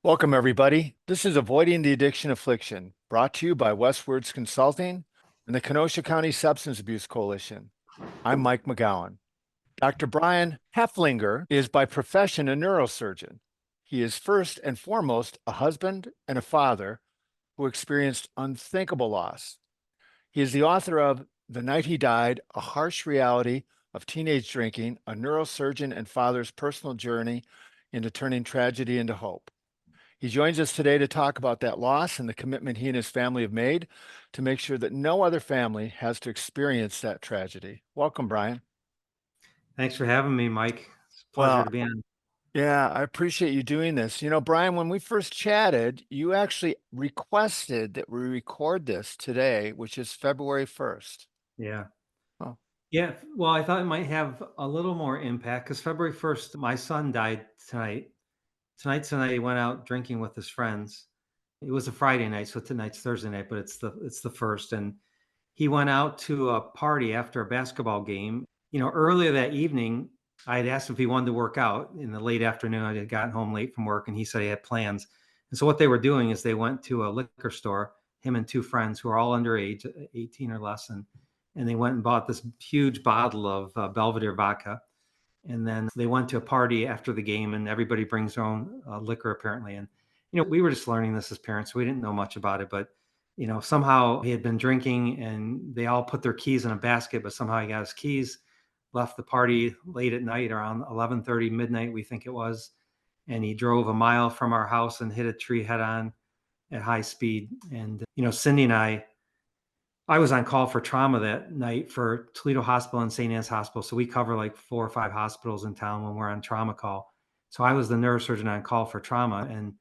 Welcome, everybody. This is Avoiding the Addiction Affliction, brought to you by Westwards Consulting and the Kenosha County Substance Abuse Coalition. I'm Mike McGowan. Dr. Brian Hoeflinger is by profession a neurosurgeon. He is first and foremost a husband and a father who experienced unthinkable loss. He is the author of The Night He Died, A Harsh Reality of Teenage Drinking, a neurosurgeon and father's personal journey into turning tragedy into hope. He joins us today to talk about that loss and the commitment he and his family have made to make sure that no other family has to experience that tragedy. Welcome, Brian. Thanks for having me, Mike. It's a pleasure Well, to be on. yeah, I appreciate you doing this. Brian, when we first chatted, you actually requested that we record this today, which is February 1st. Yeah. Oh, Yeah. Well, I thought it might have a little more impact because February 1st, my son died tonight. Tonight, he went out drinking with his friends. It was a Friday night, so tonight's Thursday night, but it's the first. And he went out to a party after a basketball game. Earlier that evening, I had asked him if he wanted to work out in the late afternoon. I had gotten home late from work, and he said he had plans. And so what they were doing is they went to a liquor store, him and two friends who are all underage, 18 or less, and they went and bought this huge bottle of Belvedere vodka. And then they went to a party after the game, and everybody brings their own liquor apparently. And we were just learning this as parents, so we didn't know much about it. But somehow he had been drinking, and they all put their keys in a basket. But somehow he got his keys, left the party late at night, around 11:30 midnight, we think it was, and he drove a mile from our house and hit a tree head on at high speed. And Cindy and I was on call for trauma that night for Toledo Hospital and St. Anne's Hospital. So we cover like 4 or 5 hospitals in town when we're on trauma call. So I was the neurosurgeon on call for trauma. And,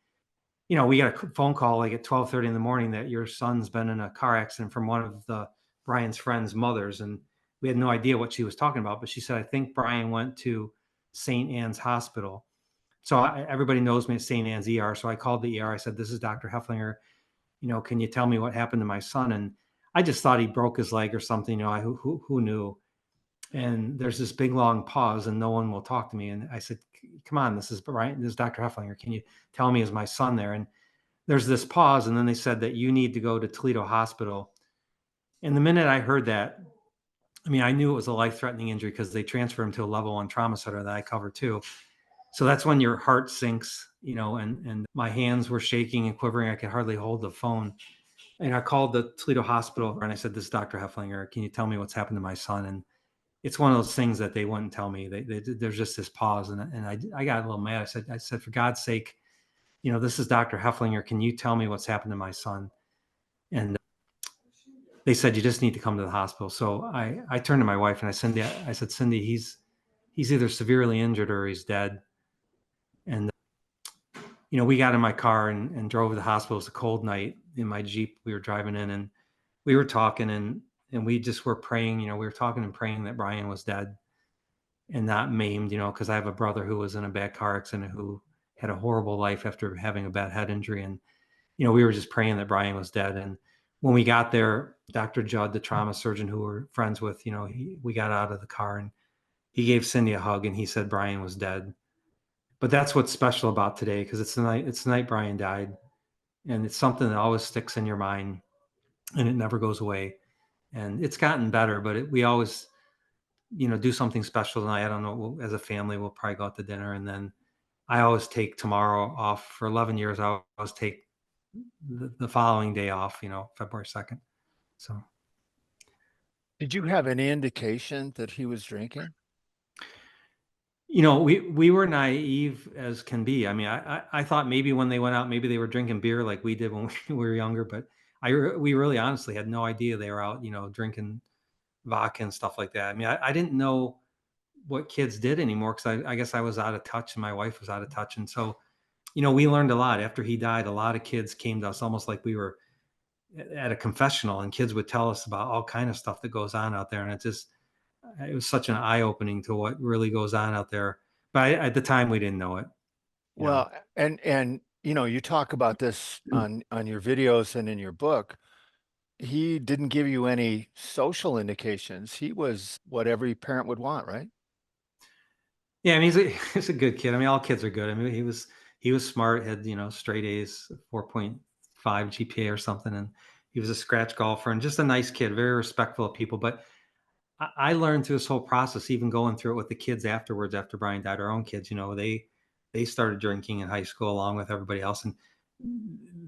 we got a phone call like at 12:30 in the morning that your son's been in a car accident from one of the Brian's friends' mothers. And we had no idea what she was talking about, but she said, I think Brian went to St. Anne's Hospital. So everybody knows me at St. Anne's ER. So I called the ER. I said, this is Dr. Hoeflinger. Can you tell me what happened to my son? And I just thought he broke his leg or something. Who knew? And there's this big long pause, and no one will talk to me. And I said, "Come on, this is Brian. This is Dr. Hoeflinger. Can you tell me is my son there?" And there's this pause, and then they said that you need to go to Toledo Hospital. And the minute I heard that, I mean, I knew it was a life-threatening injury because they transferred him to a level 1 trauma center that I cover too. So that's when your heart sinks, and my hands were shaking and quivering. I could hardly hold the phone. And I called the Toledo Hospital and I said, "This is Dr. Hoeflinger. Can you tell me what's happened to my son?" And it's one of those things that they wouldn't tell me. There's just this pause, and I got a little mad. I said, "For God's sake, this is Dr. Hoeflinger. Can you tell me what's happened to my son?" And they said, "You just need to come to the hospital." So I turned to my wife and I said, "Cindy, he's either severely injured or he's dead." And we got in my car and drove to the hospital. It was a cold night in my Jeep. We were driving in, and we were talking, and we just were praying. We were talking and praying that Brian was dead and not maimed. Because I have a brother who was in a bad car accident who had a horrible life after having a bad head injury, and we were just praying that Brian was dead. And when we got there, Dr. Judd, the trauma surgeon who we're friends with, we got out of the car and he gave Cindy a hug and he said Brian was dead. But that's what's special about today, because it's the night Brian died, and it's something that always sticks in your mind and it never goes away. And it's gotten better, but we always, do something special tonight. I don't know. As a family, we'll probably go out to dinner, and then I always take tomorrow off. For 11 years, I always take the following day off. February 2nd. So did you have any indication that he was drinking? we were naive as can be. I mean, I thought maybe when they went out, maybe they were drinking beer like we did when we were younger. But we really honestly had no idea they were out, drinking vodka and stuff like that. I mean, I didn't know what kids did anymore because I guess I was out of touch and my wife was out of touch. And so, we learned a lot after he died. A lot of kids came to us almost like we were at a confessional, and kids would tell us about all kind of stuff that goes on out there. And it was such an eye opening to what really goes on out there. But at the time, we didn't know it. You know. Well, and you talk about this on your videos and in your book. He didn't give you any social indications. He was what every parent would want, right? Yeah, I mean, he's a he's a good kid. I mean, all kids are good. I mean, he was smart, had, straight A's, 4.5 GPA or something. And he was a scratch golfer and just a nice kid, very respectful of people. But I learned through this whole process, even going through it with the kids afterwards, after Brian died, our own kids, they started drinking in high school along with everybody else. And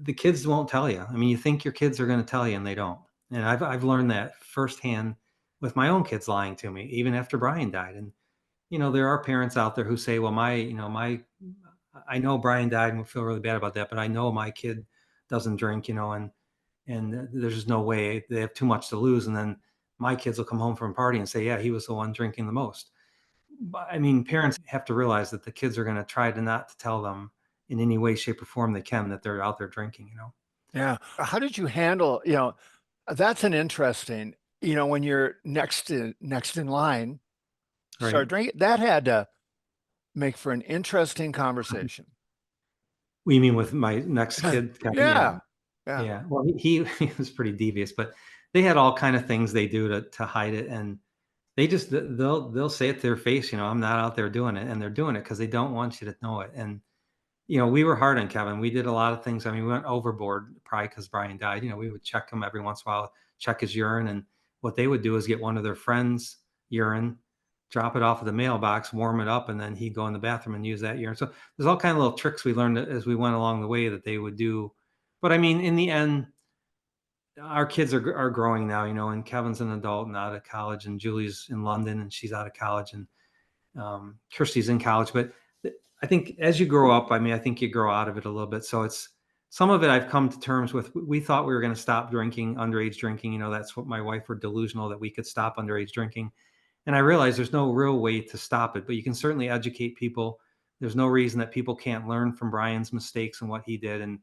the kids won't tell you. I mean, you think your kids are going to tell you and they don't. And I've learned that firsthand with my own kids lying to me, even after Brian died. And, there are parents out there who say, well, I know Brian died and we feel really bad about that, but I know my kid doesn't drink, and there's just no way, they have too much to lose. And then my kids will come home from a party and say, yeah, he was the one drinking the most. But I mean, parents have to realize that the kids are going to try to not to tell them in any way, shape, or form they can that they're out there drinking. Yeah. How did you handle, that's an interesting, when you're next in line, Right. start drinking, that had to make for an interesting conversation. We mean with my next kid, Kevin? Yeah. Yeah. Yeah. Yeah. Well, he was pretty devious, but they had all kind of things they do to hide it. And they'll say it to their face, I'm not out there doing it. And they're doing it because they don't want you to know it. And we were hard on Kevin. We did a lot of things. I mean, we went overboard probably because Brian died. We would check him every once in a while, check his urine. And what they would do is get one of their friends' urine, drop it off of the mailbox, warm it up, and then he'd go in the bathroom and use that urine. So there's all kind of little tricks we learned as we went along the way that they would do. But I mean, in the end, our kids are growing now, and Kevin's an adult and out of college, and Julie's in London and she's out of college, and Kirsty's in college. But I think as you grow up, I mean, I think you grow out of it a little bit. So it's some of it I've come to terms with. We thought we were going to stop drinking, underage drinking. That's what my wife were delusional that we could stop underage drinking. And I realized there's no real way to stop it, but you can certainly educate people. There's no reason that people can't learn from Brian's mistakes and what he did and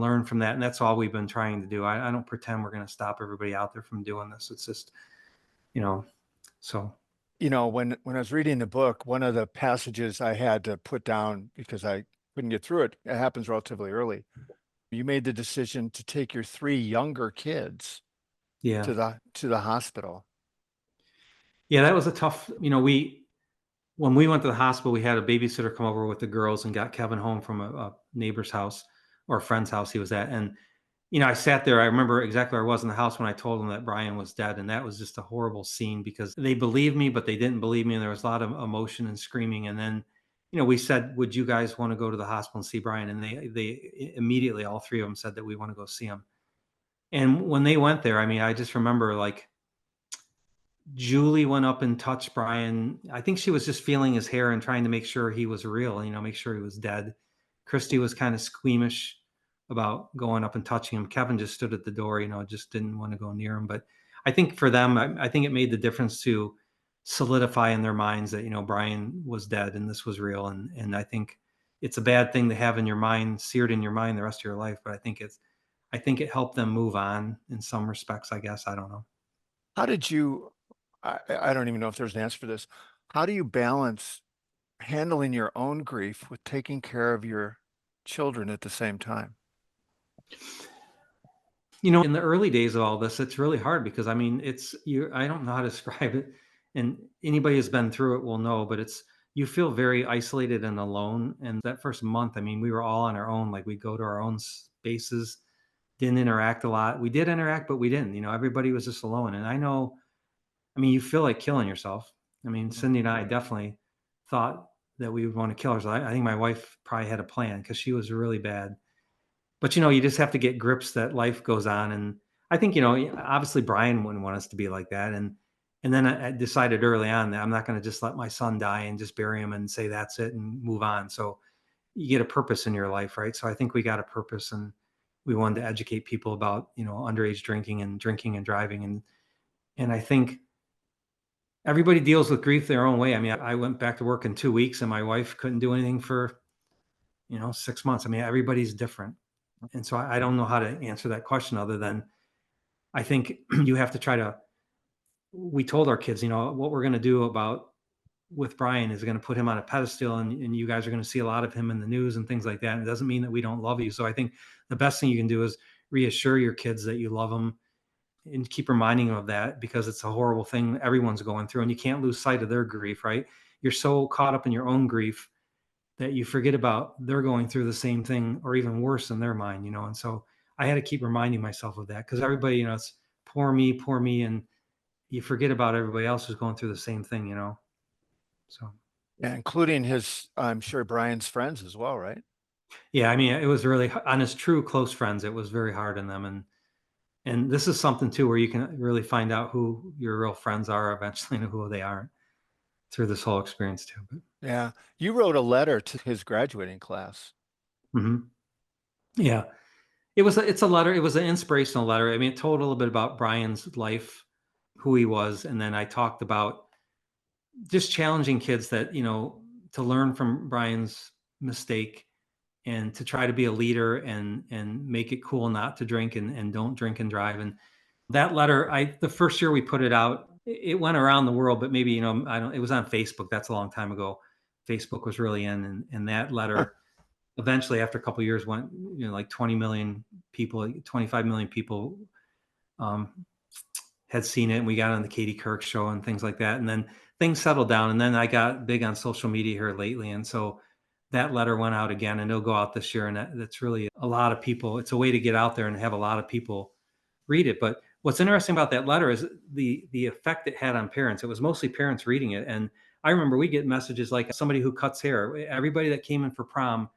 learn from that. And that's all we've been trying to do. I don't pretend we're going to stop everybody out there from doing this. It's just, you know, so When I was reading the book, one of the passages I had to put down because I couldn't get through it, it happens relatively early. You made the decision to take your three younger kids yeah. to the hospital. Yeah, that was a tough, when we went to the hospital, we had a babysitter come over with the girls and got Kevin home from a neighbor's house or a friend's house he was at. And, I sat there. I remember exactly where I was in the house when I told them that Brian was dead. And that was just a horrible scene because they believed me, but they didn't believe me. And there was a lot of emotion and screaming. And then, we said, would you guys want to go to the hospital and see Brian? And they immediately, all three of them said that we want to go see him. And when they went there, I mean, I just remember like, Julie went up and touched Brian. I think she was just feeling his hair and trying to make sure he was real, make sure he was dead. Christy was kind of squeamish about going up and touching him. Kevin just stood at the door, just didn't want to go near him. But I think for them, I think it made the difference to solidify in their minds that, Brian was dead and this was real. And I think it's a bad thing to have in your mind, seared in your mind the rest of your life. But I think it helped them move on in some respects, I guess. I don't know. How did you, I don't even know if there's an answer for this. How do you balance handling your own grief with taking care of your children at the same time? In the early days of all this, it's really hard because I mean, I don't know how to describe it. And anybody who's been through it will know, but you feel very isolated and alone. And that first month, I mean, we were all on our own. Like we go to our own spaces, didn't interact a lot. We did interact, but we didn't, everybody was just alone. And I know, I mean, you feel like killing yourself. I mean, Cindy and I definitely thought that we would want to kill ourselves. I think my wife probably had a plan because she was really bad. But you just have to get grips that life goes on. And I think, obviously Brian wouldn't want us to be like that. And then I decided early on that I'm not going to just let my son die and just bury him and say that's it and move on. So you get a purpose in your life, right? So I think we got a purpose, and we wanted to educate people about, underage drinking and driving. And I think everybody deals with grief their own way. I mean, I went back to work in 2 weeks and my wife couldn't do anything for, 6 months. I mean, everybody's different. And so I don't know how to answer that question other than I think you have to we told our kids, what we're going to do with Brian is going to put him on a pedestal, and you guys are going to see a lot of him in the news and things like that. And it doesn't mean that we don't love you. So I think the best thing you can do is reassure your kids that you love them and keep reminding them of that, because it's a horrible thing everyone's going through and you can't lose sight of their grief, right? You're so caught up in your own grief that you forget about they're going through the same thing or even worse in their mind, and so I had to keep reminding myself of that because everybody, it's poor me, and you forget about everybody else who's going through the same thing. So Yeah, including his, I'm sure Brian's friends as well, right? yeah, I mean, it was really on his true close friends, it was very hard on them, and this is something too where you can really find out who your real friends are eventually and who they aren't through this whole experience too. But Yeah. You wrote a letter to his graduating class. mhm. Yeah, it's a letter. It was an inspirational letter. I mean, it told a little bit about Brian's life, who he was, and then I talked about just challenging kids that to learn from Brian's mistake and to try to be a leader and make it cool not to drink and don't drink and drive. And that letter, the first year we put it out, it went around the world, but maybe I don't. It was on Facebook. That's a long time ago. Facebook was really in, and that letter eventually, after a couple of years, went like 20 million people, 25 million people um, had seen it, and we got on the Katie Couric show and things like that. And then things settled down, and then I got big on social media here lately, and so that letter went out again, and it'll go out this year. And that's really a lot of people. It's a way to get out there and have a lot of people read it. But what's interesting about that letter is the effect it had on parents. It was mostly parents reading it, and I remember we get messages like somebody who cuts hair. Everybody that came in for prom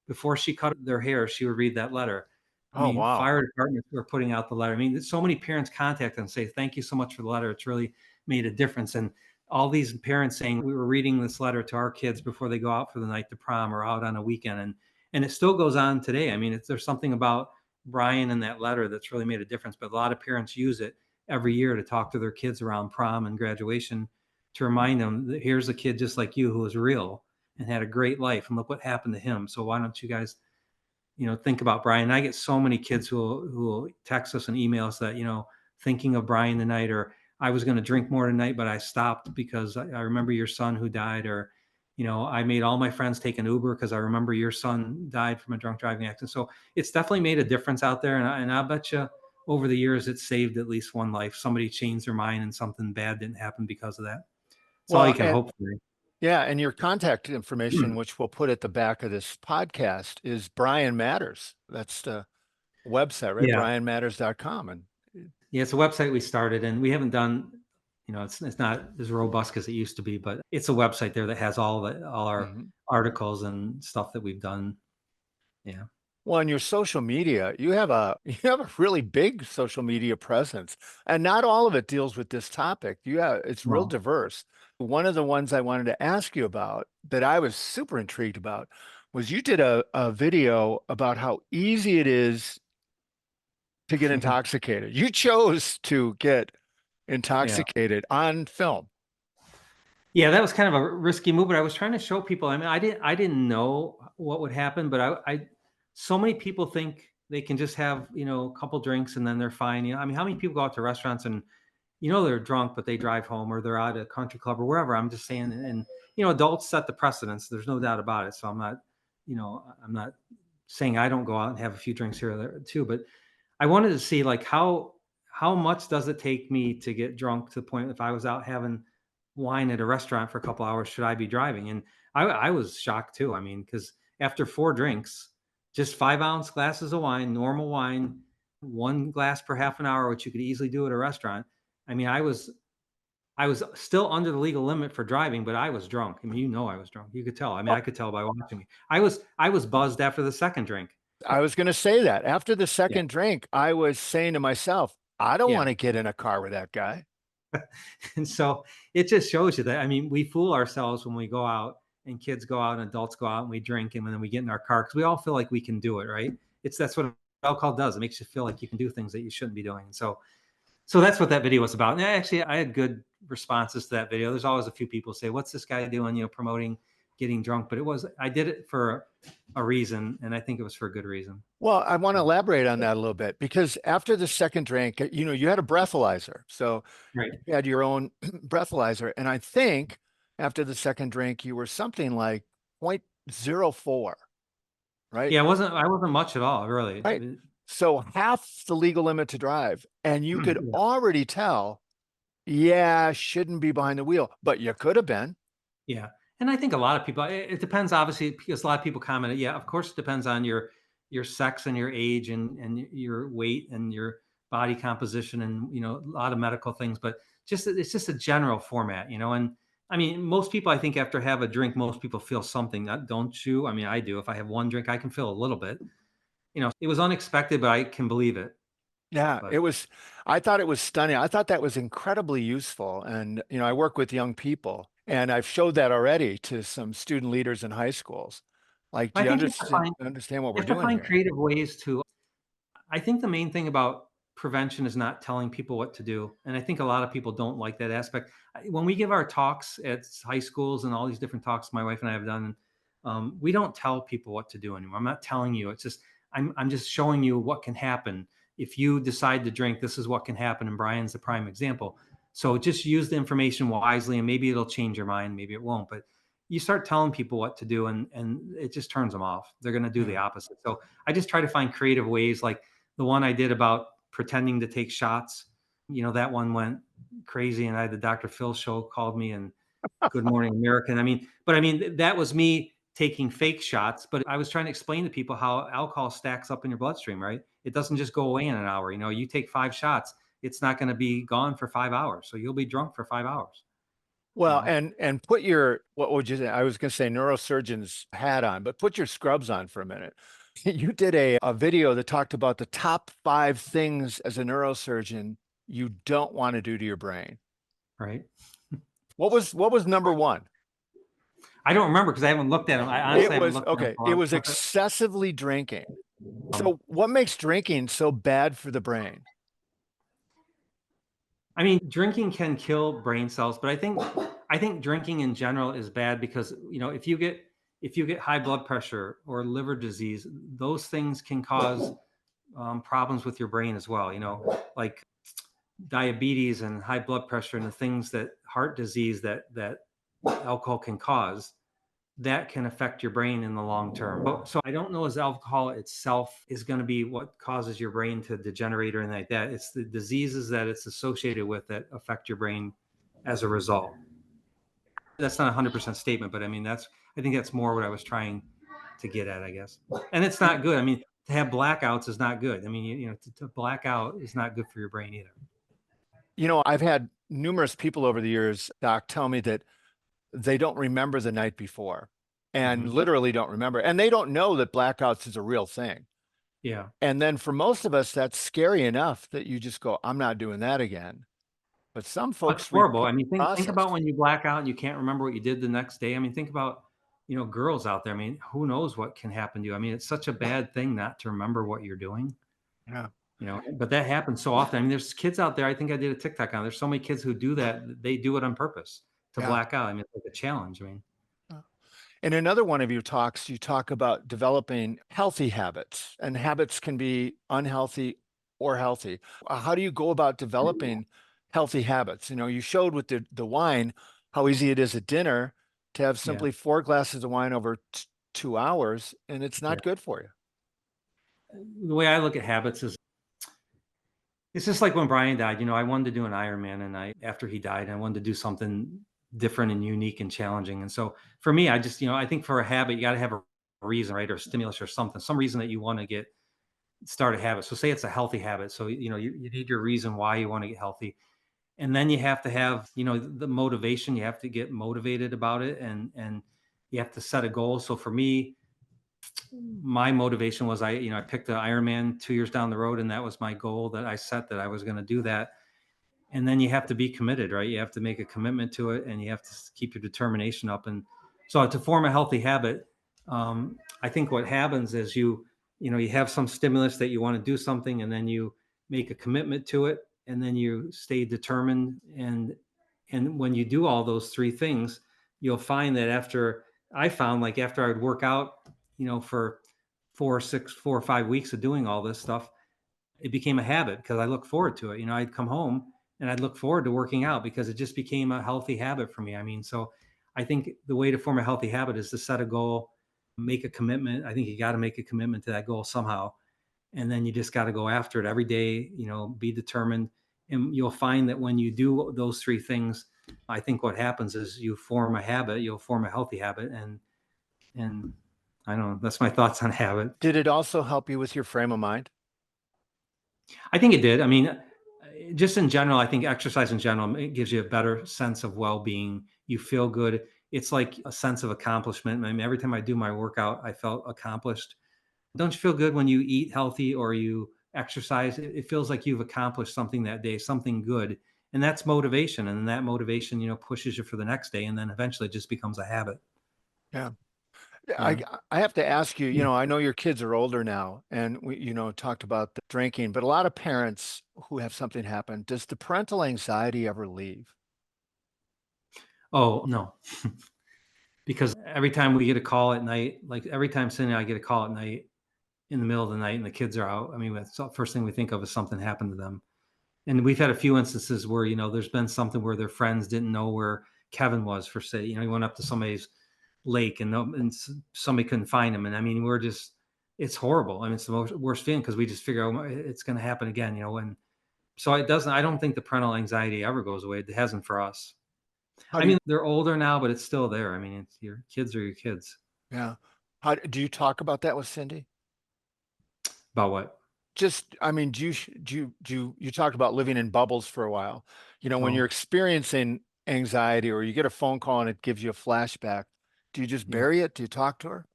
before she cut their hair, she would read that letter. I Oh, mean, wow. fire departments were putting out the letter. I mean, so many parents contact and say, "Thank you so much for the letter. It's really made a difference." And all these parents saying, "We were reading this letter to our kids before they go out for the night to prom or out on a weekend." And it still goes on today. I mean, there's something about Brian and that letter that's really made a difference. But a lot of parents use it every year to talk to their kids around prom and graduation to remind them that here's a kid just like you who was real and had a great life, and look what happened to him. So why don't you guys, think about Brian? And I get so many kids who will text us and email us that, thinking of Brian tonight, or I was going to drink more tonight, but I stopped because I remember your son who died, or, I made all my friends take an Uber because I remember your son died from a drunk driving accident. So it's definitely made a difference out there. And I bet you over the years, it saved at least one life. Somebody changed their mind and something bad didn't happen because of that. It's all you Well, can and hope for. yeah, and your contact information, which we'll put at the back of this podcast, is Brian Matters. That's the website, right? Yeah. brianmatters.com. And Yeah, it's a website we started, and we haven't done, it's not as robust as it used to be, but it's a website there that has all our Mhm. articles and stuff that we've done. Yeah. Well, on your social media, you have a you have a really big social media presence, and not all of it deals with this topic. It's real Well, diverse. One of the ones I wanted to ask you about that I was super intrigued about was you did a video about how easy it is to get intoxicated. You chose to get yeah. intoxicated on film. Yeah, that was kind of a risky move, but I was trying to show people. I mean, I didn't know what would happen, but so many people think they can just have, a couple drinks and then they're fine. I mean, how many people go out to restaurants and they're drunk, but they drive home or they're out at a country club or wherever. I'm just saying, and adults set the precedence. There's no doubt about it. So I'm not saying I don't go out and have a few drinks here or there too, but I wanted to see like how much does it take me to get drunk to the point if I was out having wine at a restaurant for a couple hours, should I be driving? And I was shocked too. I mean, because after 4 drinks, just 5-ounce glasses of wine, normal wine, one glass per half an hour, which you could easily do at a restaurant. I mean, I was still under the legal limit for driving, but I was drunk. I mean, I was drunk. You could tell. I mean, Oh, I could tell by watching me. I was buzzed after the second drink. I was going to say that after the Yeah. second drink, I was saying to myself, I don't Yeah. want to get in a car with that guy. And so it just shows you that, I mean, we fool ourselves when we go out and kids go out and adults go out and we drink and then we get in our car because we all feel like we can do it, right? That's what alcohol does. It makes you feel like you can do things that you shouldn't be doing. So that's what that video was about. And actually, I had good responses to that video. There's always a few people say, "What's this guy doing?" Promoting getting drunk. But I did it for a reason, and I think it was for a good reason. Well, I want to So, elaborate on that a little bit because after the second drink, you had a breathalyzer. So right. you had your own breathalyzer. And I think after the second drink, you were something like 0.04, right? Yeah, I wasn't much at all, really. Right. So half the legal limit to drive. And you could Yeah. already tell, yeah, shouldn't be behind the wheel, but you could have been. Yeah. And I think a lot of people, it depends obviously because a lot of people commented, yeah, of course it depends on your sex and your age and your weight and your body composition and a lot of medical things, but just it's just a general format, and I mean most people I think after have a drink, most people feel something, don't you? I mean, I do. If I have one drink, I can feel a little bit. It was unexpected, but I can believe it. Yeah, But it was, I thought it was stunning. I thought that was incredibly useful. And, I work with young people and I've showed that already to some student leaders in high schools. Like, do I you think you have to understand what we're you have to doing find here? creative ways to. I think the main thing about prevention is not telling people what to do, and I think a lot of people don't like that aspect. When we give our talks at high schools and all these different talks my wife and I have done, we don't tell people what to do anymore. I'm not telling you. It's just I'm just showing you what can happen if you decide to drink. This is what can happen, and Brian's the prime example. So just use the information wisely, and maybe it'll change your mind, maybe it won't. But you start telling people what to do, and it just turns them off. They're going to do the Yeah. opposite. So I just try to find creative ways, like the one I did about pretending to take shots, that one went crazy. And I had the Dr. Phil show called me and Good Morning American. But that was me taking fake shots, but I was trying to explain to people how alcohol stacks up in your bloodstream, right? It doesn't just go away in an hour. You take 5 shots, it's not going to be gone for 5 hours. So you'll be drunk for 5 hours, you Well, know? and put your, what would you say? I was going to say neurosurgeon's hat on, but put your scrubs on for a minute. You did a video that talked about the top 5 things as a neurosurgeon you don't want to do to your brain. Right. What was number one? I don't remember because I haven't looked at them. I honestly It haven't was looked at them okay. for a It long was time. excessively drinking. Um, So what makes drinking so bad for the brain? I mean, drinking can kill brain cells, but I think drinking in general is bad because if you get high blood pressure or liver disease, those things can cause problems with your brain as well. Like diabetes and high blood pressure and the things that heart disease that alcohol can cause. That can affect your brain in the long term. So I don't know as alcohol itself is going to be what causes your brain to degenerate or anything like that. It's the diseases that it's associated with that affect your brain as a result. That's not a 100% statement, but I think that's more what I was trying to get at, I guess. And it's Y- not good. I mean, to have blackouts is not good. I mean, to black out is not good for your brain either. I've had numerous people over the years, Doc, tell me that they don't remember the night before and Hmm. literally don't remember. And they don't know that blackouts is a real thing. Yeah. And then for most of us, that's scary enough that you just go, I'm not doing that again. But some That's folks horrible. I mean, think process. about when you black out and you can't remember what you did the next day. I mean, think about, girls out there. I mean, who knows what can happen to you? I mean, it's such a bad thing not to remember what you're doing, Yeah. but that happens so often. I mean, there's kids out there. I think I did a TikTok on. There's so many kids who do that. They do it on purpose to Yeah. black out. I mean, it's like a challenge. I mean, In another one of your talks, you talk about developing healthy habits, and habits can be unhealthy or healthy. How do you go about developing healthy habits? You showed with the wine how easy it is at dinner to have yeah, simply 4 glasses of wine over 2 hours, and it's yeah. not good for you. The way I look at habits is it's just like when Brian died. I wanted to do an Ironman, and after he died, I wanted to do something different and unique and challenging. And so for me, I just, I think for a habit, you got to have a reason, right, or stimulus or something, some reason that you want to get start a habit. So say it's a healthy habit. So you need your reason why you want to get healthy, and then you have to have the motivation. You have to get motivated about it, and you have to set a goal. So for me, my motivation was I picked the Ironman 2 years down the road, and that was my goal that I set that I was going to do that. And then you have to be committed, right? You have to make a commitment to it, and you have to keep your determination up. And so to form a healthy habit, I think what happens is you have some stimulus that you want to do something, and then you make a commitment to it, and then you stay determined. And when you do all those three things, you'll find that after I'd work out, for 4 or 5 weeks of doing all this stuff, it became a habit because I look forward to it. I'd come home and I'd look forward to working out because it just became a healthy habit for me. I mean, so I think the way to form a healthy habit is to set a goal, make a commitment. I think you got to make a commitment to that goal somehow. And then you just got to go after it every day, be determined. And you'll find that when you do those three things, I think what happens is you form a habit, you'll form a healthy habit, and I don't know. That's my thoughts on habit. Did it also help you with your frame of mind? I think it did. I mean, just in general, I think exercise in general, it gives you a better sense of well-being. You feel good. It's like a sense of accomplishment. I mean, every time I do my workout, I felt accomplished. Don't you feel good when you eat healthy or you exercise? It feels like you've accomplished something that day, something good. And that's motivation. And that motivation, pushes you for the next day. And then eventually it just becomes a habit. Yeah. Yeah. I have to ask you, I know your kids are older now and we, talked about the drinking, but a lot of parents who have something happen, does the parental anxiety ever leave? Oh, no. Because every time we get a call at night, like every time Cindy and I get a call at night in the middle of the night and the kids are out, I mean, that's the first thing we think of is something happened to them. And we've had a few instances where, there's been something where their friends didn't know where Kevin was for say, he went up to somebody's lake and somebody couldn't find him. And I mean, it's horrible. I mean, it's the worst feeling because we just figure out it's going to happen again, and so I don't think the parental anxiety ever goes away. It hasn't for us. How I do you, mean, they're older now, but it's still there. I mean, it's your kids are your kids. yeah. How do you talk about that with Cindy? About what? Just, I mean, you talked about living in bubbles for a while. When you're Oh, experiencing anxiety or you get a phone call and it gives you a flashback, do you just yeah. bury it? Do you talk to her?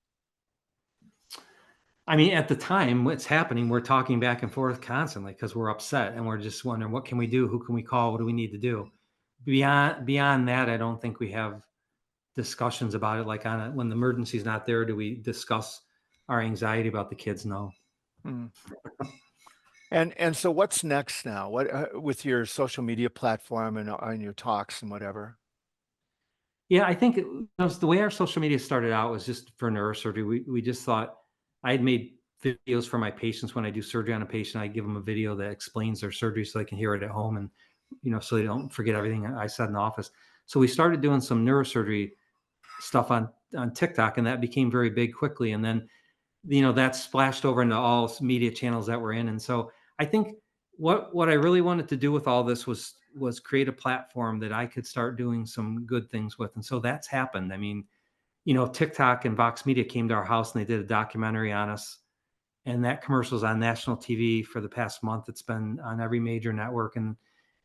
I mean, at the time, what's happening, we're talking back and forth constantly because we're upset and we're just wondering what can we do? Who can we call? What do we need to do? Beyond that, I don't think we have discussions about it. Like when the emergency's not there, do we discuss our anxiety about the kids? No. Hmm. And so what's next now? What with your social media platform and on your talks and whatever? Yeah, I think the way our social media started out was just for neurosurgery. We just thought I had made videos for my patients when I do surgery on a patient. I give them a video that explains their surgery so they can hear it at home and so they don't forget everything I said in the office. So we started doing some neurosurgery stuff on TikTok, and that became very big quickly. And then that splashed over into all media channels that we're in. And so I think what I really wanted to do with all this was create a platform that I could start doing some good things with. And so that's happened. I mean, TikTok and Vox Media came to our house and they did a documentary on us. And that commercial is on national TV for the past month. It's been on every major network, and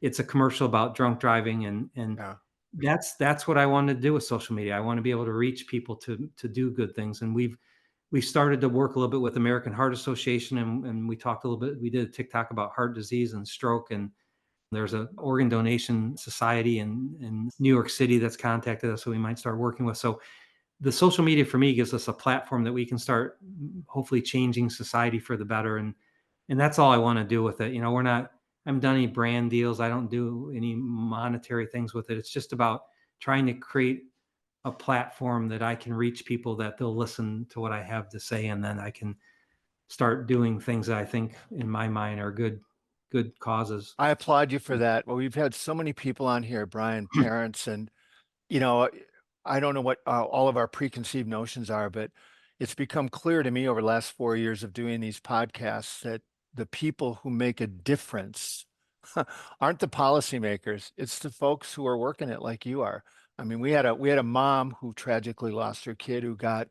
it's a commercial about drunk driving. And Yeah. that's what I wanted to do with social media. I want to be able to reach people to do good things. And we started to work a little bit with American Heart Association, and we talked a little bit. We did a TikTok about heart disease and stroke, and there's an organ donation society in New York City that's contacted us, so we might start working with. So the social media for me gives us a platform that we can start hopefully changing society for the better, and that's all I want to do with it. We're not. I haven't done any brand deals. I don't do any monetary things with it. It's just about trying to create a platform that I can reach people that they'll listen to what I have to say, and then I can start doing things that I think in my mind are good causes. I applaud you for that. Well, we've had so many people on here, Brian, parents, and you know, I don't know what all of our preconceived notions are, but it's become clear to me over the last 4 years of doing these podcasts that the people who make a difference aren't the policymakers. It's the folks who are working it like you are. I mean, we had a mom who tragically lost her kid who got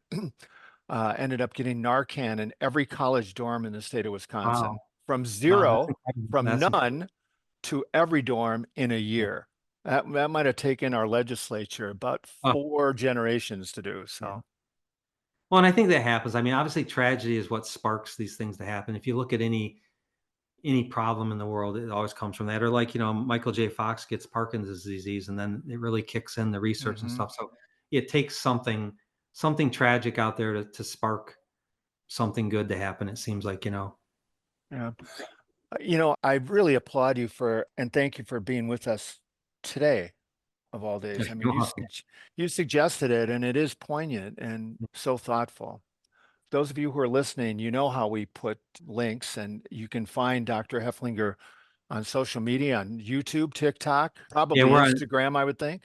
ended up getting Narcan in every college dorm in the state of Wow, Wisconsin, from wow, that's zero, incredible. from That's incredible. none to every dorm in a Yeah, year. That might have taken our legislature about oh, 4 generations to do. yeah. So, Well, and I think that happens. I mean, obviously, tragedy is what sparks these things to happen. If you look at any problem in the world, it always comes from that. Or like Michael J. Fox gets Parkinson's disease, and then it really kicks in the research and mhm, stuff. So it takes something tragic out there to spark something good to happen. It seems like yeah. I really applaud you for and thank you for being with us today of all days. I mean, you suggested it, and it is poignant and so thoughtful. Those of you who are listening, you know how we put links, and you can find Dr. Hefflinger on social media, on YouTube, TikTok, Yeah, probably we're on. Instagram, I would think.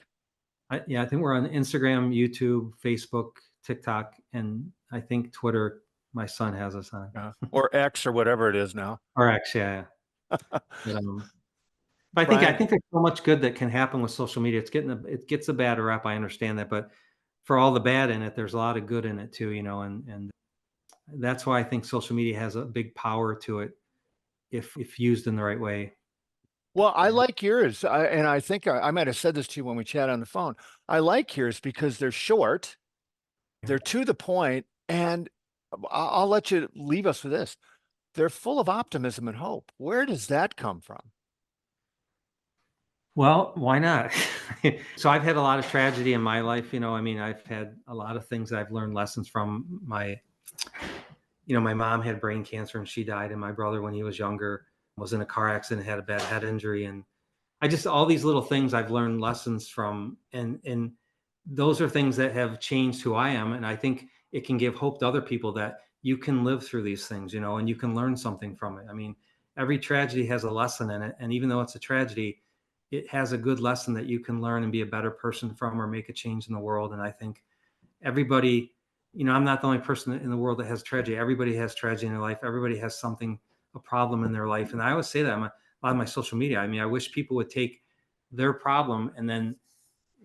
Yeah, I think we're on Instagram, YouTube, Facebook, TikTok, and I think Twitter. My son has us on, Or X or whatever it is now. or X. Yeah, yeah. But, But I Brian, think there's so much good that can happen with social media. It gets a bad rap, I understand that, but for all the bad in it, there's a lot of good in it too, and that's why I think social media has a big power to it if used in the right way. well, I like yours. And I think I might have said this to you when we chat on the phone. I like yours because they're short, they're to the point, and I'll let you leave us with this. They're full of optimism and hope. Where does that come from? Well, why not? So I've had a lot of tragedy in my life, I mean, I've had a lot of things I've learned lessons from. My mom had brain cancer and she died, and my brother, when he was younger, was in a car accident, had a bad head injury, and I just all these little things I've learned lessons from, and those are things that have changed who I am, and I think it can give hope to other people that you can live through these things, and you can learn something from it. I mean, every tragedy has a lesson in it, and even though it's a tragedy, it has a good lesson that you can learn and be a better person from or make a change in the world. And I think everybody, I'm not the only person in the world that has tragedy. Everybody has tragedy in their life. Everybody has something, a problem in their life. And I always say that on a lot of my social media. I mean, I wish people would take their problem and then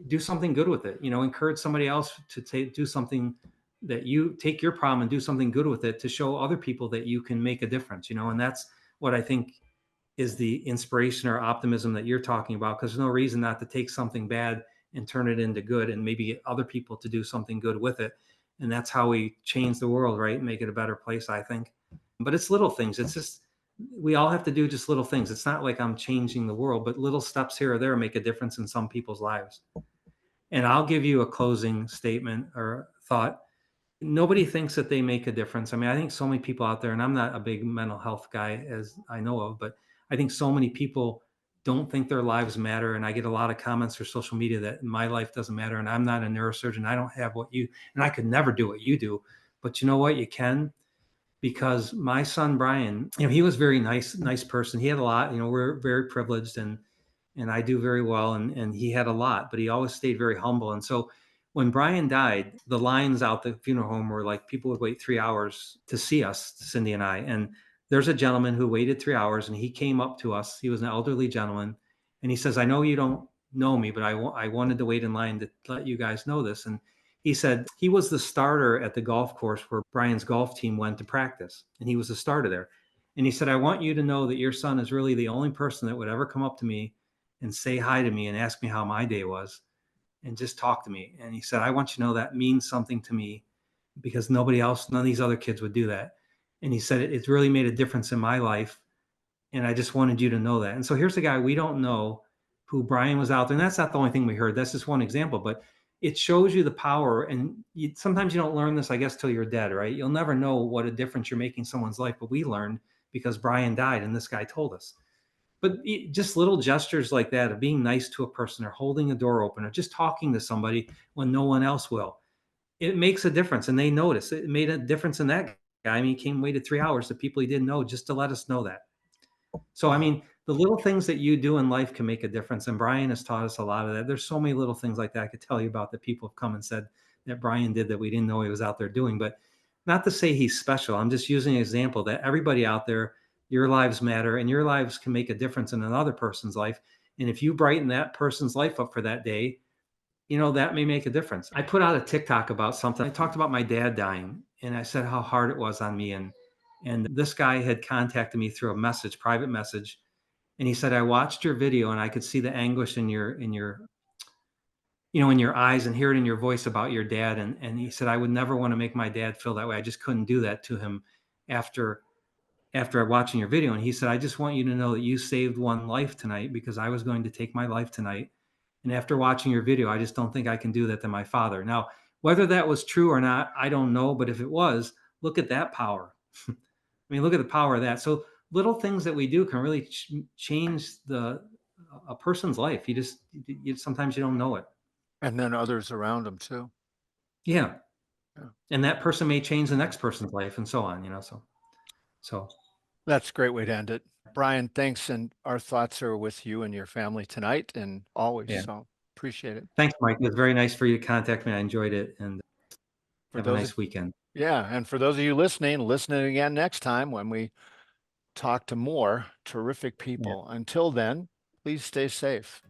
do something good with it. Encourage somebody else to do something, that you take your problem and do something good with it to show other people that you can make a difference. And that's what I think is the inspiration or optimism that you're talking about, because there's no reason not to take something bad and turn it into good and maybe get other people to do something good with it. And that's how we change the world, right? Make it a better place, I think. But it's little things. It's just, we all have to do just little things. It's not like I'm changing the world, but little steps here or there make a difference in some people's lives. And I'll give you a closing statement or thought. Nobody thinks that they make a difference. I mean, I think so many people out there, and I'm not a big mental health guy as I know of, but I think so many people don't think their lives matter. And I get a lot of comments or social media that my life doesn't matter. And I'm not a neurosurgeon. I don't have what you, and I could never do what you do. But you know what? You can, because my son Brian, he was very nice person. He had a lot. We're very privileged, and I do very well. And he had a lot, but he always stayed very humble. And so when Brian died, the lines out the funeral home were like people would wait 3 hours to see us, Cindy and I. And there's a gentleman who waited 3 hours, and he came up to us. He was an elderly gentleman, and he says, "I know you don't know me, but I wanted to wait in line to let you guys know this." And he said he was the starter at the golf course where Brian's golf team went to practice, and he was the starter there. And he said, "I want you to know that your son is really the only person that would ever come up to me and say hi to me and ask me how my day was and just talk to me." And he said, "I want you to know that means something to me, because nobody else, none of these other kids would do that." And he said, It's really made a difference in my life. And I just wanted you to know that." And so here's a guy we don't know, who Brian was out there. And that's not the only thing we heard. That's just one example, but it shows you the power. And sometimes you don't learn this, I guess, till you're dead, right? You'll never know what a difference you're making in someone's life. But we learned because Brian died and this guy told us. But just little gestures like that of being nice to a person, or holding a door open, or just talking to somebody when no one else will, it makes a difference. And they notice it made a difference in that guy. I mean, he came, waited 3 hours to people he didn't know just to let us know that. So, I Wow. mean, the little things that you do in life can make a difference. And Brian has taught us a lot of that. There's so many little things like that I could tell you about that people have come and said that Brian did that we didn't know he was out there doing. But not to say he's special. I'm just using an example that everybody out there, your lives matter, and your lives can make a difference in another person's life. And if you brighten that person's life up for that day, that may make a difference. I put out a TikTok about something. I talked about my dad dying, and I said how hard it was on me. And this guy had contacted me through a message, private message, and he said, "I watched your video and I could see the anguish in your eyes and hear it in your voice about your dad." And he said, "I would never want to make my dad feel that way. I just couldn't do that to him after watching your video." And he said, "I just want you to know that you saved one life tonight, because I was going to take my life tonight. And after watching your video, I just don't think I can do that to my father." Now, whether that was true or not, I don't know. But if it was, look at that power. I mean, look at the power of that. So little things that we do can really change a person's life. Sometimes you don't know it. And then others around them too. Yeah, Yeah. and that person may change the next person's life, and so on. So That's a great way to end it. Brian, thanks. And our thoughts are with you and your family tonight and always. yeah. So appreciate it. Thanks, Mike. It was very nice for you to contact me. I enjoyed it, and For have a those of, nice weekend. yeah. And for those of you listening again next time when we talk to more terrific Yeah. people. Until then, Please stay safe.